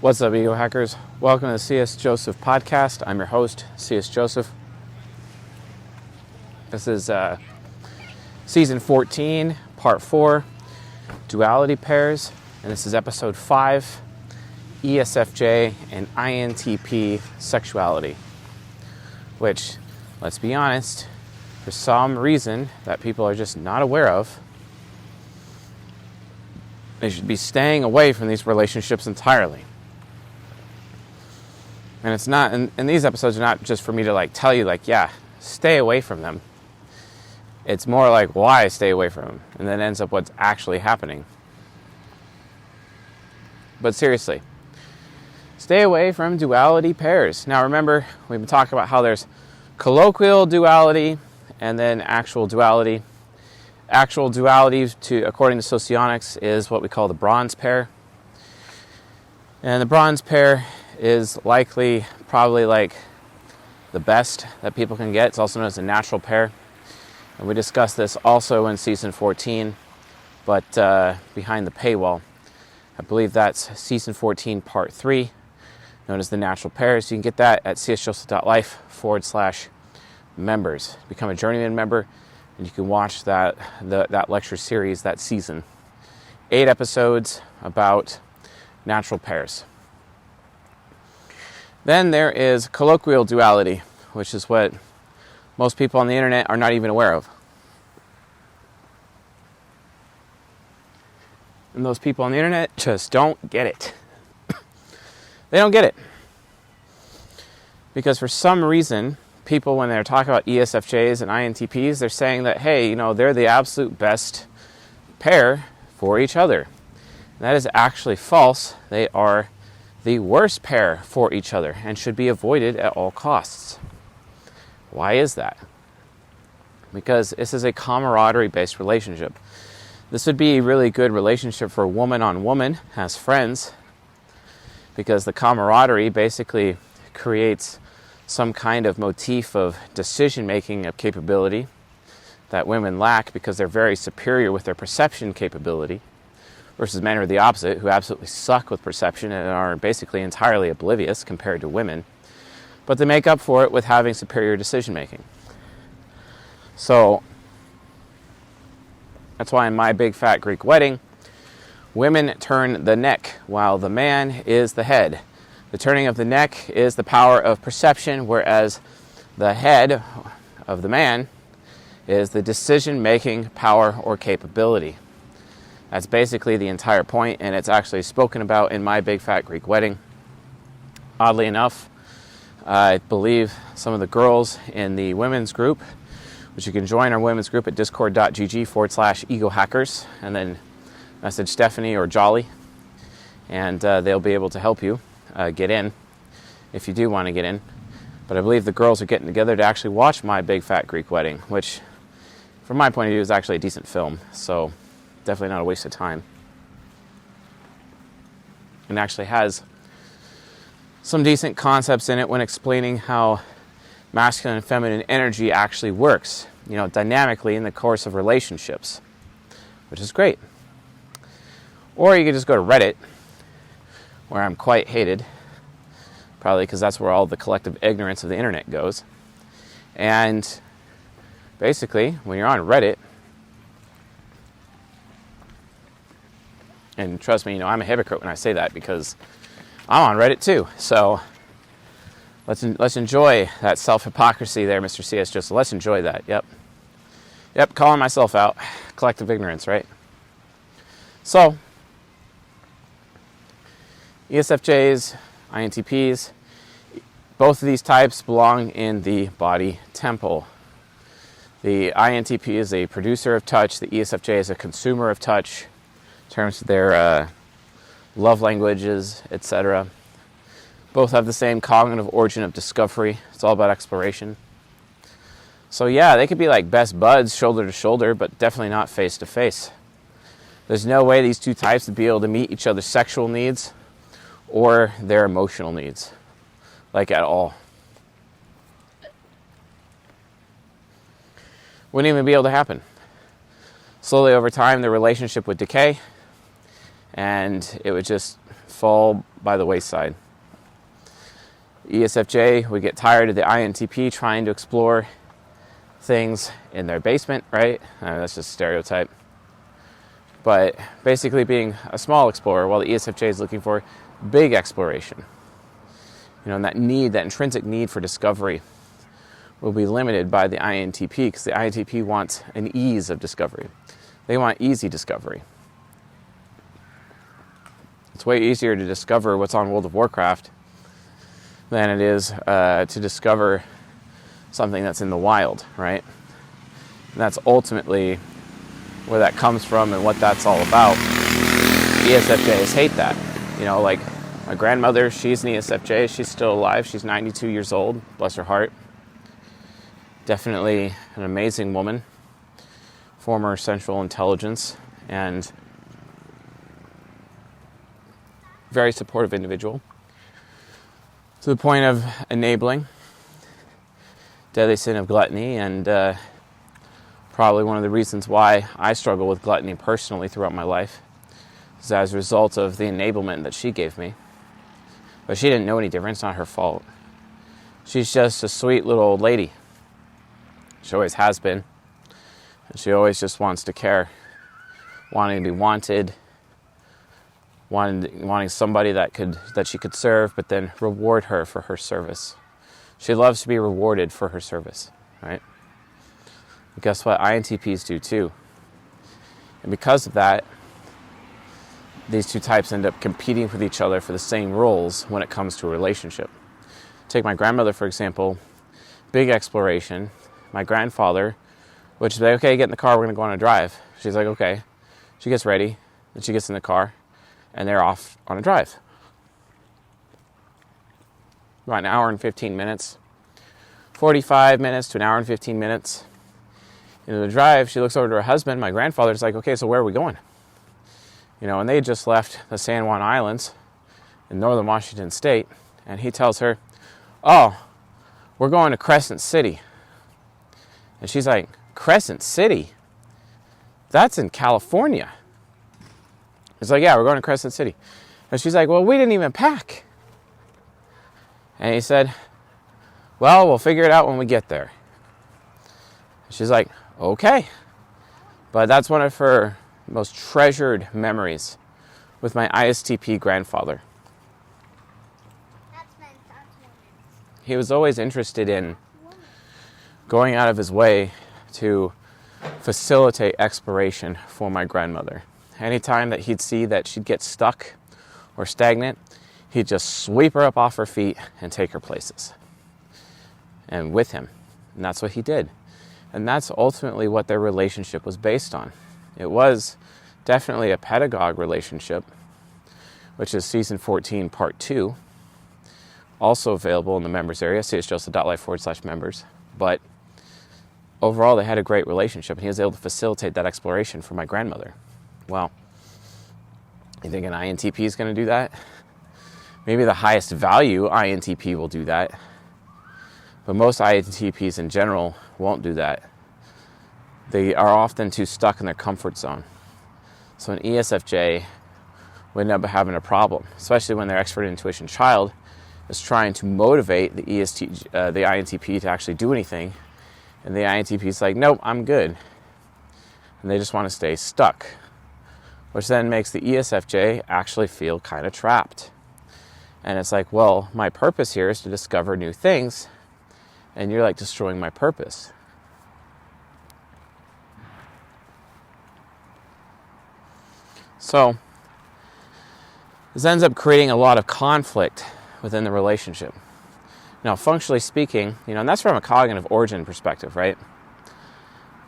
What's up, Ego Hackers? Welcome to the C.S. Joseph Podcast. I'm your host, C.S. Joseph. This is Season 14, Part 4, Duality Pairs. And this is Episode 5, ESFJ and INTP Sexuality. Which, let's be honest, for some reason that people are just not aware of, they should be staying away from these relationships entirely. And it's not, and these episodes are not just for me to tell you yeah, stay away from them. It's more like why stay away from them, and then ends up what's actually happening. But seriously, stay away from duality pairs. Now remember, we've been talking about how there's colloquial duality and then actual duality. Actual duality, according to socionics, is what we call the bronze pair. And the bronze pair is probably the best that people can get. It's also known as a natural pair. And we discussed this also in Season 14, but behind the paywall. I believe that's Season 14, Part 3, known as the natural pairs. You can get that at csjoseph.life/members. Become a journeyman member, and you can watch that lecture series, that season. 8 episodes about natural pairs. Then there is colloquial duality, which is what most people on the internet are not even aware of. And those people on the internet just don't get it. They don't get it. Because for some reason, people, when they're talking about ESFJs and INTPs, they're saying that, hey, they're the absolute best pair for each other. And that is actually false. They are the worst pair for each other and should be avoided at all costs. Why is that? Because this is a camaraderie-based relationship. This would be a really good relationship for woman on woman as friends, because the camaraderie basically creates some kind of motif of decision-making of capability that women lack because they're very superior with their perception capability, versus men are the opposite, who absolutely suck with perception and are basically entirely oblivious compared to women. But they make up for it with having superior decision-making. So, that's why in My Big Fat Greek Wedding, women turn the neck while the man is the head. The turning of the neck is the power of perception, whereas the head of the man is the decision-making power or capability. That's basically the entire point, and it's actually spoken about in My Big Fat Greek Wedding. Oddly enough, I believe some of the girls in the women's group, which you can join our women's group at discord.gg/egohackers, and then message Stephanie or Jolly, and they'll be able to help you get in if you do want to get in. But I believe the girls are getting together to actually watch My Big Fat Greek Wedding, which, from my point of view, is actually a decent film, so definitely not a waste of time. And actually has some decent concepts in it when explaining how masculine and feminine energy actually works, dynamically in the course of relationships, which is great. Or you could just go to Reddit, where I'm quite hated, probably because that's where all the collective ignorance of the internet goes. And basically, when you're on Reddit, and trust me, I'm a hypocrite when I say that because I'm on Reddit too. So let's enjoy that self-hypocrisy there, Mr. C.S. Joseph. Let's enjoy that. Yep, calling myself out. Collective ignorance, right? So, ESFJs, INTPs, both of these types belong in the body temple. The INTP is a producer of touch. The ESFJ is a consumer of touch, in terms of their love languages, etc. Both have the same cognitive origin of discovery. It's all about exploration. So yeah, they could be like best buds, shoulder to shoulder, but definitely not face to face. There's no way these two types would be able to meet each other's sexual needs or their emotional needs, at all. Wouldn't even be able to happen. Slowly over time, the relationship would decay, and it would just fall by the wayside. ESFJ would get tired of the INTP trying to explore things in their basement, right? That's just a stereotype. But basically being a small explorer, while the ESFJ is looking for big exploration. And that intrinsic need for discovery will be limited by the INTP, because the INTP wants an ease of discovery. They want easy discovery. It's way easier to discover what's on World of Warcraft than it is to discover something that's in the wild, right? And that's ultimately where that comes from and what that's all about. ESFJs hate that. Like my grandmother, she's an ESFJ. She's still alive. She's 92 years old. Bless her heart. Definitely an amazing woman. Former Central Intelligence and very supportive individual. To the point of enabling deadly sin of gluttony, and probably one of the reasons why I struggle with gluttony personally throughout my life is as a result of the enablement that she gave me. But she didn't know any different. It's not her fault. She's just a sweet little old lady. She always has been. And she always just wants to care, wanting to be wanted, wanting somebody that she could serve, but then reward her for her service. She loves to be rewarded for her service, right? But guess what? INTPs do too. And because of that, these two types end up competing with each other for the same roles when it comes to a relationship. Take my grandmother, for example. Big exploration. My grandfather, which is like, okay, get in the car, we're going to go on a drive. She's like, okay. She gets ready, and she gets in the car, and they're off on a drive. About an hour and 15 minutes. 45 minutes to an hour and 15 minutes. Into the drive, she looks over to her husband, my grandfather's like, okay, so where are we going? And they had just left the San Juan Islands in northern Washington State, and he tells her, oh, we're going to Crescent City. And she's like, Crescent City? That's in California. He's like, yeah, we're going to Crescent City. And she's like, well, we didn't even pack. And he said, well, we'll figure it out when we get there. And she's like, okay. But that's one of her most treasured memories with my ISTP grandfather. He was always interested in going out of his way to facilitate exploration for my grandmother. Anytime that he'd see that she'd get stuck or stagnant, he'd just sweep her up off her feet and take her places. And with him. And that's what he did. And that's ultimately what their relationship was based on. It was definitely a pedagogue relationship, which is season 14, part 2. Also available in the members area, csjoseph.life/members. But overall, they had a great relationship, and he was able to facilitate that exploration for my grandmother. Well, you think an INTP is going to do that? Maybe the highest value INTP will do that. But most INTPs in general won't do that. They are often too stuck in their comfort zone. So an ESFJ would end up having a problem, especially when their expert intuition child is trying to motivate the INTP to actually do anything. And the INTP is like, nope, I'm good. And they just want to stay stuck, which then makes the ESFJ actually feel kind of trapped. And it's like, well, my purpose here is to discover new things, and you're like destroying my purpose. So this ends up creating a lot of conflict within the relationship. Now, functionally speaking, and that's from a cognitive origin perspective, right?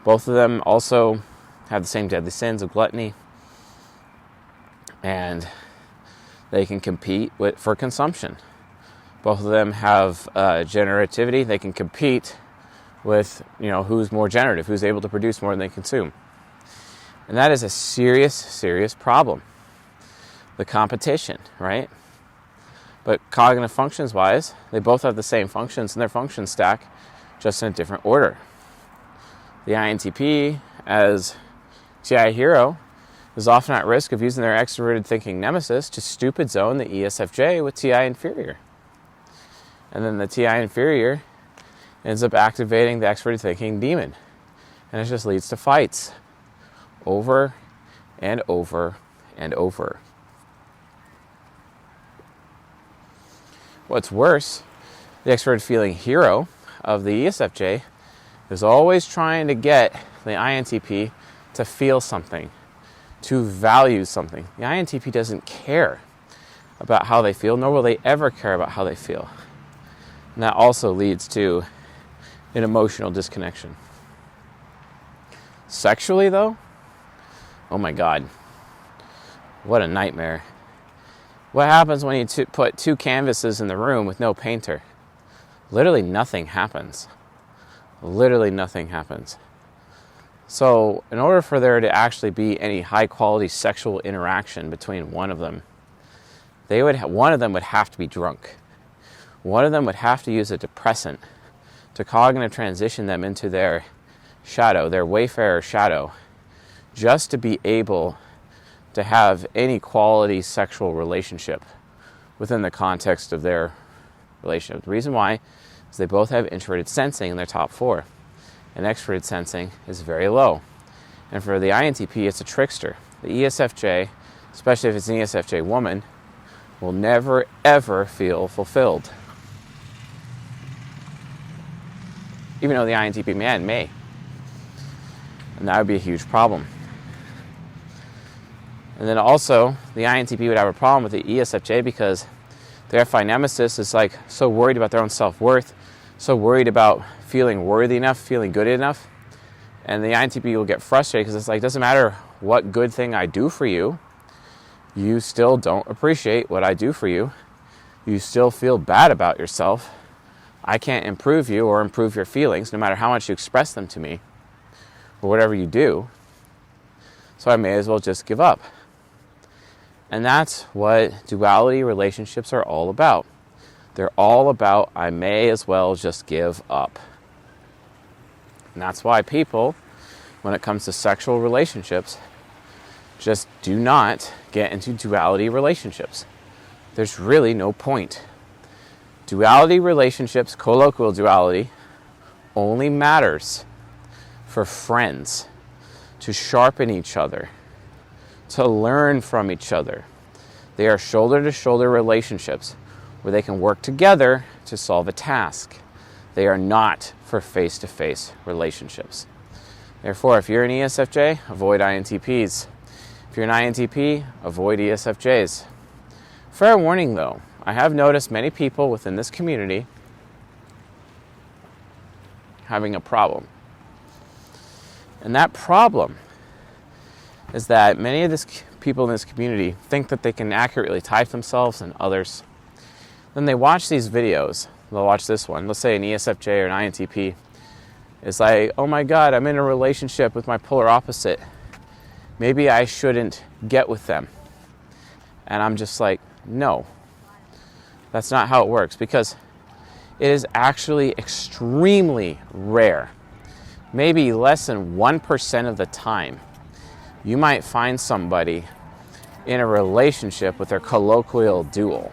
Both of them also have the same deadly sins of gluttony, and they can compete for consumption. Both of them have generativity. They can compete with, who's more generative, who's able to produce more than they consume. And that is a serious, serious problem. The competition, right? But cognitive functions-wise, they both have the same functions in their function stack, just in a different order. The INTP, as GI Hero, is often at risk of using their extroverted thinking nemesis to stupid zone the ESFJ with TI inferior. And then the TI inferior ends up activating the extroverted thinking demon. And it just leads to fights over and over and over. What's worse, the extroverted feeling hero of the ESFJ is always trying to get the INTP to feel something, to value something. The INTP doesn't care about how they feel, nor will they ever care about how they feel. And that also leads to an emotional disconnection. Sexually, though, oh my God, what a nightmare. What happens when you put two canvases in the room with no painter? Literally nothing happens. Literally nothing happens. So in order for there to actually be any high quality sexual interaction between one of them, one of them would have to be drunk. One of them would have to use a depressant to cognitive transition them into their shadow, their wayfarer shadow, just to be able to have any quality sexual relationship within the context of their relationship. The reason why is they both have introverted sensing in their top 4, and extroverted sensing is very low. And for the INTP, it's a trickster. The ESFJ, especially if it's an ESFJ woman, will never ever feel fulfilled. Even though the INTP man may. And that would be a huge problem. And then also, the INTP would have a problem with the ESFJ because their FI nemesis is like so worried about their own self-worth, so worried about feeling worthy enough, feeling good enough. And the INTP will get frustrated because it's like, doesn't matter what good thing I do for you, you still don't appreciate what I do for you. You still feel bad about yourself. I can't improve you or improve your feelings, no matter how much you express them to me, or whatever you do. So I may as well just give up. And that's what duality relationships are all about. They're all about, I may as well just give up. And that's why people, when it comes to sexual relationships, just do not get into duality relationships. There's really no point. Duality relationships, colloquial duality, only matters for friends, to sharpen each other, to learn from each other. They are shoulder-to-shoulder relationships where they can work together to solve a task. They are not for face-to-face relationships. Therefore, if you're an ESFJ, avoid INTPs. If you're an INTP, avoid ESFJs. Fair warning though, I have noticed many people within this community having a problem. And that problem is that many of these people in this community think that they can accurately type themselves and others. Then they watch these videos. They'll watch this one. Let's say an ESFJ or an INTP is like, oh my God, I'm in a relationship with my polar opposite. Maybe I shouldn't get with them. And I'm just like, no. That's not how it works, because it is actually extremely rare. Maybe less than 1% of the time, you might find somebody in a relationship with their colloquial dual.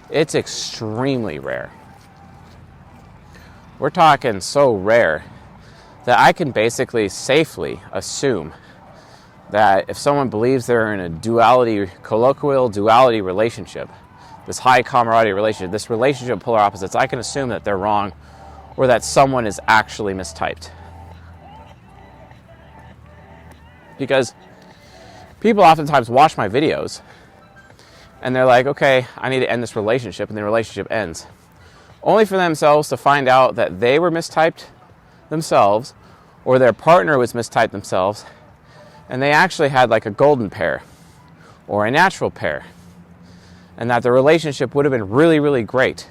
It's extremely rare. We're talking so rare that I can basically safely assume that if someone believes they're in a colloquial duality relationship, this high camaraderie relationship, this relationship of polar opposites, I can assume that they're wrong or that someone is actually mistyped. Because people oftentimes watch my videos and they're like, okay, I need to end this relationship, and the relationship ends. Only for themselves to find out that they were mistyped themselves or their partner was mistyped themselves, and they actually had like a golden pair or a natural pair, and that the relationship would have been really, really great.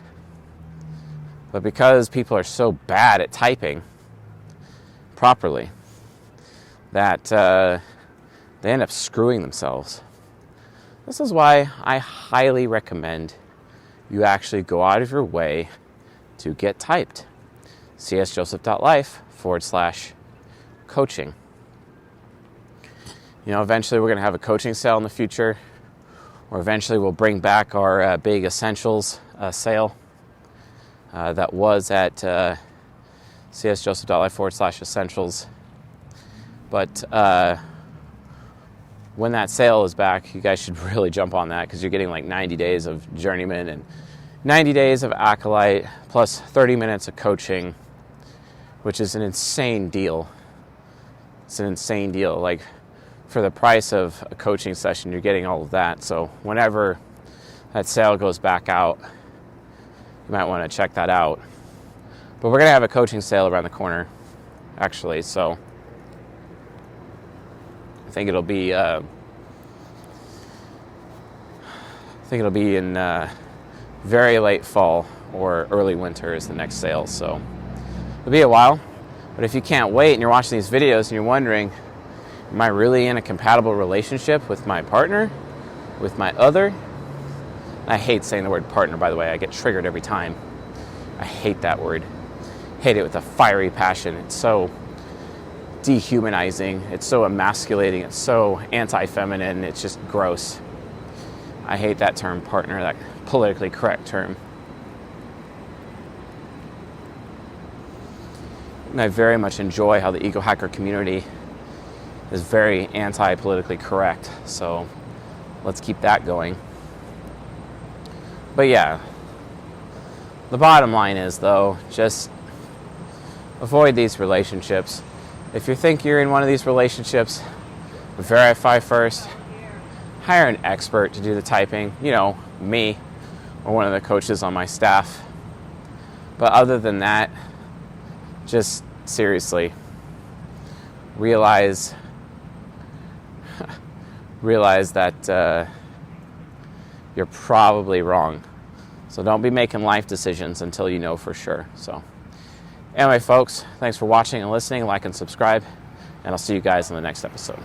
But because people are so bad at typing properly, that they end up screwing themselves. This is why I highly recommend you actually go out of your way to get typed. csjoseph.life/coaching. Eventually we're going to have a coaching sale in the future, or eventually we'll bring back our big essentials sale that was at csjoseph.life/essentials. But when that sale is back, you guys should really jump on that, because you're getting like 90 days of Journeyman and 90 days of Acolyte plus 30 minutes of coaching, which is an insane deal. It's an insane deal. Like, for the price of a coaching session, you're getting all of that. So whenever that sale goes back out, you might want to check that out. But we're going to have a coaching sale around the corner, actually. So I think it'll be in very late fall or early winter is the next sale. So it'll be a while. But if you can't wait and you're watching these videos and you're wondering, am I really in a compatible relationship with my partner, with my other? I hate saying the word partner, by the way. I get triggered every time. I hate that word. Hate it with a fiery passion. It's so dehumanizing. It's so emasculating. It's so anti-feminine. It's just gross. I hate that term, partner, that politically correct term. And I very much enjoy how the Ego Hacker community is very anti-politically correct. So let's keep that going. But yeah, the bottom line is, though, just avoid these relationships. If you think you're in one of these relationships, verify first. Hire an expert to do the typing. Me or one of the coaches on my staff. But other than that, just seriously, realize that you're probably wrong. So don't be making life decisions until you know for sure. So anyway, folks, thanks for watching and listening. Like and subscribe, and I'll see you guys in the next episode.